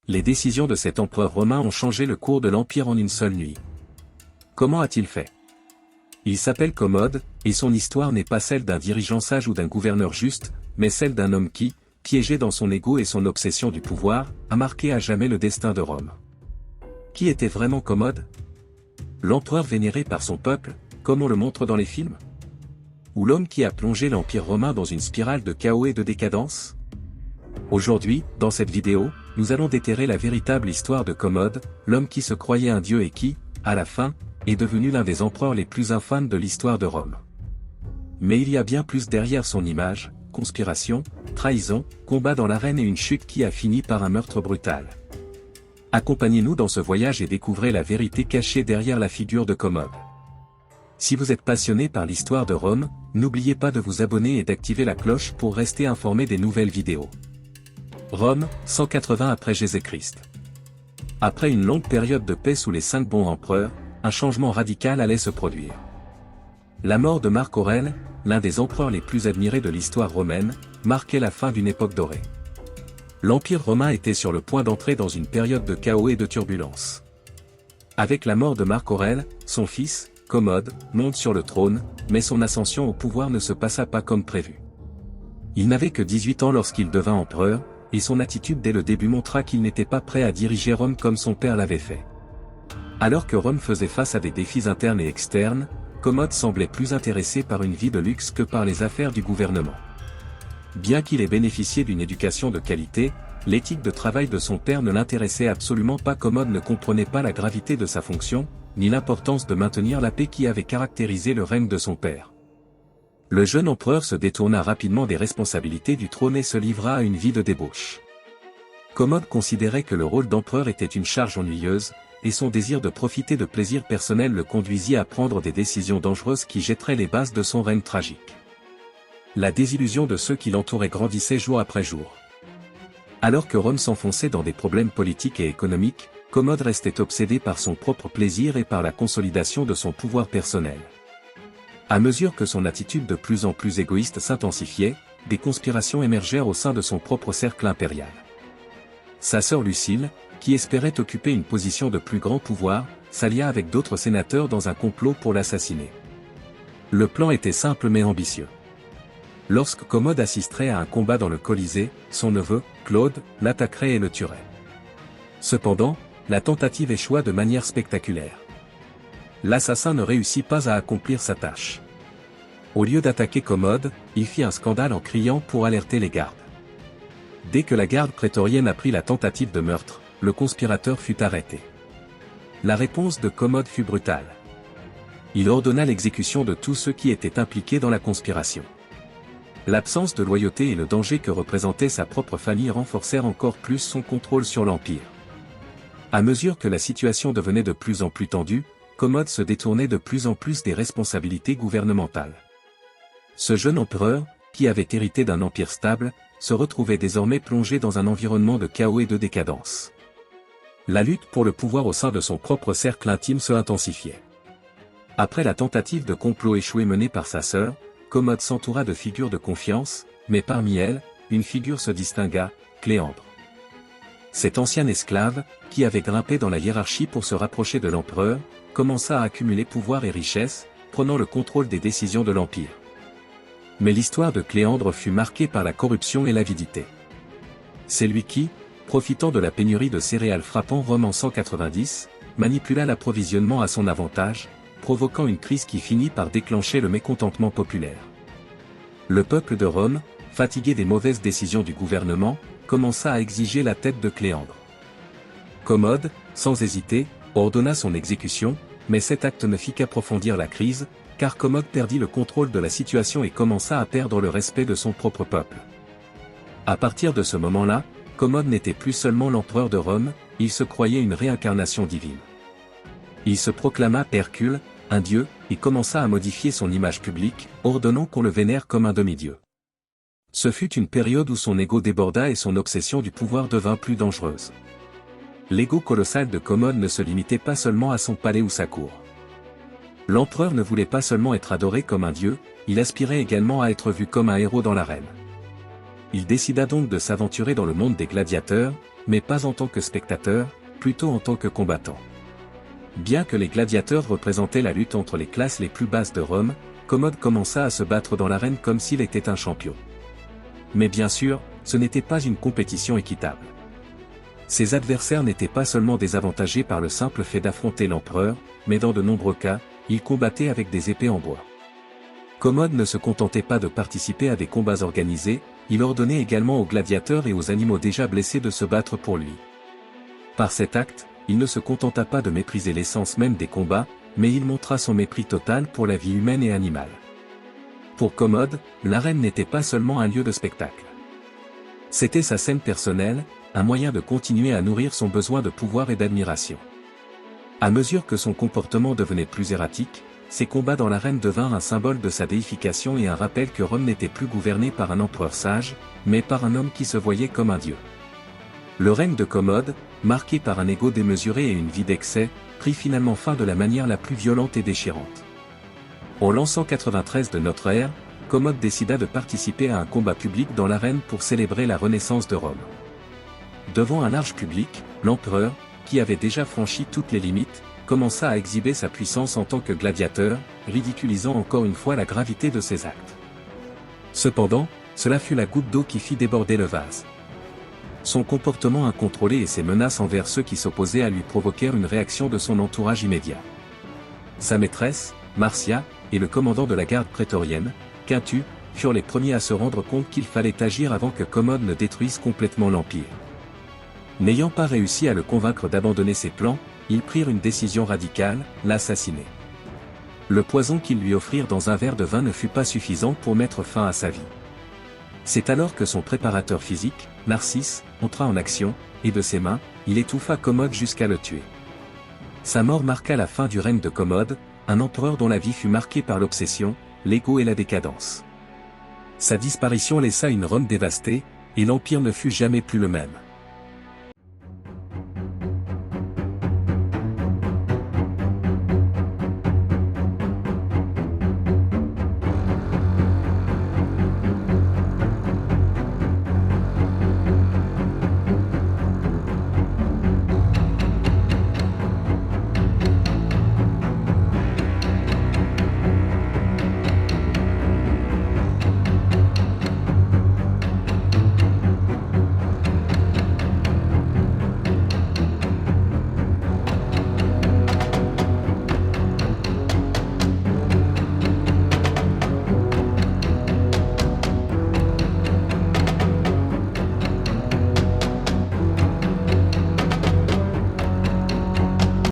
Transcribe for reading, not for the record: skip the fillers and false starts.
Les décisions de cet empereur romain ont changé le cours de l'Empire en une seule nuit. Comment a-t-il fait? Il s'appelle Commode, et son histoire n'est pas celle d'un dirigeant sage ou d'un gouverneur juste, mais celle d'un homme qui, piégé dans son ego et son obsession du pouvoir, a marqué à jamais le destin de Rome. Qui était vraiment Commode? L'empereur vénéré par son peuple, comme on le montre dans les films? Ou l'homme qui a plongé l'Empire romain dans une spirale de chaos et de décadence? Aujourd'hui, dans cette vidéo, nous allons déterrer la véritable histoire de Commode, l'homme qui se croyait un dieu et qui, à la fin, est devenu l'un des empereurs les plus infâmes de l'histoire de Rome. Mais il y a bien plus derrière son image: conspiration, trahison, combat dans l'arène et une chute qui a fini par un meurtre brutal. Accompagnez-nous dans ce voyage et découvrez la vérité cachée derrière la figure de Commode. Si vous êtes passionné par l'histoire de Rome, n'oubliez pas de vous abonner et d'activer la cloche pour rester informé des nouvelles vidéos. Rome, 180 après Jésus-Christ. Après une longue période de paix sous les 5 bons empereurs, un changement radical allait se produire. La mort de Marc Aurèle, l'un des empereurs les plus admirés de l'histoire romaine, marquait la fin d'une époque dorée. L'Empire romain était sur le point d'entrer dans une période de chaos et de turbulence. Avec la mort de Marc Aurèle, son fils, Commode, monte sur le trône, mais son ascension au pouvoir ne se passa pas comme prévu. Il n'avait que 18 ans lorsqu'il devint empereur, et son attitude dès le début montra qu'il n'était pas prêt à diriger Rome comme son père l'avait fait. Alors que Rome faisait face à des défis internes et externes, Commode semblait plus intéressé par une vie de luxe que par les affaires du gouvernement. Bien qu'il ait bénéficié d'une éducation de qualité, l'éthique de travail de son père ne l'intéressait absolument pas. Commode ne comprenait pas la gravité de sa fonction, ni l'importance de maintenir la paix qui avait caractérisé le règne de son père. Le jeune empereur se détourna rapidement des responsabilités du trône et se livra à une vie de débauche. Commode considérait que le rôle d'empereur était une charge ennuyeuse, et son désir de profiter de plaisirs personnels le conduisit à prendre des décisions dangereuses qui jetteraient les bases de son règne tragique. La désillusion de ceux qui l'entouraient grandissait jour après jour. Alors que Rome s'enfonçait dans des problèmes politiques et économiques, Commode restait obsédé par son propre plaisir et par la consolidation de son pouvoir personnel. À mesure que son attitude de plus en plus égoïste s'intensifiait, des conspirations émergèrent au sein de son propre cercle impérial. Sa sœur Lucile, qui espérait occuper une position de plus grand pouvoir, s'allia avec d'autres sénateurs dans un complot pour l'assassiner. Le plan était simple mais ambitieux. Lorsque Commode assisterait à un combat dans le Colisée, son neveu, Claude, l'attaquerait et le tuerait. Cependant, la tentative échoua de manière spectaculaire. L'assassin ne réussit pas à accomplir sa tâche. Au lieu d'attaquer Commode, il fit un scandale en criant pour alerter les gardes. Dès que la garde prétorienne apprit la tentative de meurtre, le conspirateur fut arrêté. La réponse de Commode fut brutale. Il ordonna l'exécution de tous ceux qui étaient impliqués dans la conspiration. L'absence de loyauté et le danger que représentait sa propre famille renforcèrent encore plus son contrôle sur l'Empire. À mesure que la situation devenait de plus en plus tendue, Commode se détournait de plus en plus des responsabilités gouvernementales. Ce jeune empereur, qui avait hérité d'un empire stable, se retrouvait désormais plongé dans un environnement de chaos et de décadence. La lutte pour le pouvoir au sein de son propre cercle intime se intensifiait. Après la tentative de complot échouée menée par sa sœur, Commode s'entoura de figures de confiance, mais parmi elles, une figure se distingua, Cléandre. Cet ancien esclave, qui avait grimpé dans la hiérarchie pour se rapprocher de l'empereur, commença à accumuler pouvoir et richesse, prenant le contrôle des décisions de l'Empire. Mais l'histoire de Cléandre fut marquée par la corruption et l'avidité. C'est lui qui, profitant de la pénurie de céréales frappant Rome en 190, manipula l'approvisionnement à son avantage, provoquant une crise qui finit par déclencher le mécontentement populaire. Le peuple de Rome, fatigué des mauvaises décisions du gouvernement, commença à exiger la tête de Cléandre. Commode, sans hésiter, ordonna son exécution, mais cet acte ne fit qu'approfondir la crise, car Commode perdit le contrôle de la situation et commença à perdre le respect de son propre peuple. À partir de ce moment-là, Commode n'était plus seulement l'empereur de Rome, il se croyait une réincarnation divine. Il se proclama Hercule, un dieu, et commença à modifier son image publique, ordonnant qu'on le vénère comme un demi-dieu. Ce fut une période où son ego déborda et son obsession du pouvoir devint plus dangereuse. L'ego colossal de Commode ne se limitait pas seulement à son palais ou sa cour. L'empereur ne voulait pas seulement être adoré comme un dieu, il aspirait également à être vu comme un héros dans l'arène. Il décida donc de s'aventurer dans le monde des gladiateurs, mais pas en tant que spectateur, plutôt en tant que combattant. Bien que les gladiateurs représentaient la lutte entre les classes les plus basses de Rome, Commode commença à se battre dans l'arène comme s'il était un champion. Mais bien sûr, ce n'était pas une compétition équitable. Ses adversaires n'étaient pas seulement désavantagés par le simple fait d'affronter l'empereur, mais dans de nombreux cas, ils combattaient avec des épées en bois. Commode ne se contentait pas de participer à des combats organisés, il ordonnait également aux gladiateurs et aux animaux déjà blessés de se battre pour lui. Par cet acte, il ne se contenta pas de mépriser l'essence même des combats, mais il montra son mépris total pour la vie humaine et animale. Pour Commode, l'arène n'était pas seulement un lieu de spectacle. C'était sa scène personnelle, un moyen de continuer à nourrir son besoin de pouvoir et d'admiration. À mesure que son comportement devenait plus erratique, ses combats dans l'arène devinrent un symbole de sa déification et un rappel que Rome n'était plus gouvernée par un empereur sage, mais par un homme qui se voyait comme un dieu. Le règne de Commode, marqué par un ego démesuré et une vie d'excès, prit finalement fin de la manière la plus violente et déchirante. En l'an 193 de notre ère, Commode décida de participer à un combat public dans l'arène pour célébrer la renaissance de Rome. Devant un large public, l'empereur, qui avait déjà franchi toutes les limites, commença à exhiber sa puissance en tant que gladiateur, ridiculisant encore une fois la gravité de ses actes. Cependant, cela fut la goutte d'eau qui fit déborder le vase. Son comportement incontrôlé et ses menaces envers ceux qui s'opposaient à lui provoquèrent une réaction de son entourage immédiat. Sa maîtresse, Marcia, et le commandant de la garde prétorienne, Quintus, furent les premiers à se rendre compte qu'il fallait agir avant que Commode ne détruise complètement l'Empire. N'ayant pas réussi à le convaincre d'abandonner ses plans, ils prirent une décision radicale, l'assassiner. Le poison qu'ils lui offrirent dans un verre de vin ne fut pas suffisant pour mettre fin à sa vie. C'est alors que son préparateur physique, Narcisse, entra en action, et de ses mains, il étouffa Commode jusqu'à le tuer. Sa mort marqua la fin du règne de Commode, un empereur dont la vie fut marquée par l'obsession, l'ego et la décadence. Sa disparition laissa une Rome dévastée, et l'Empire ne fut jamais plus le même.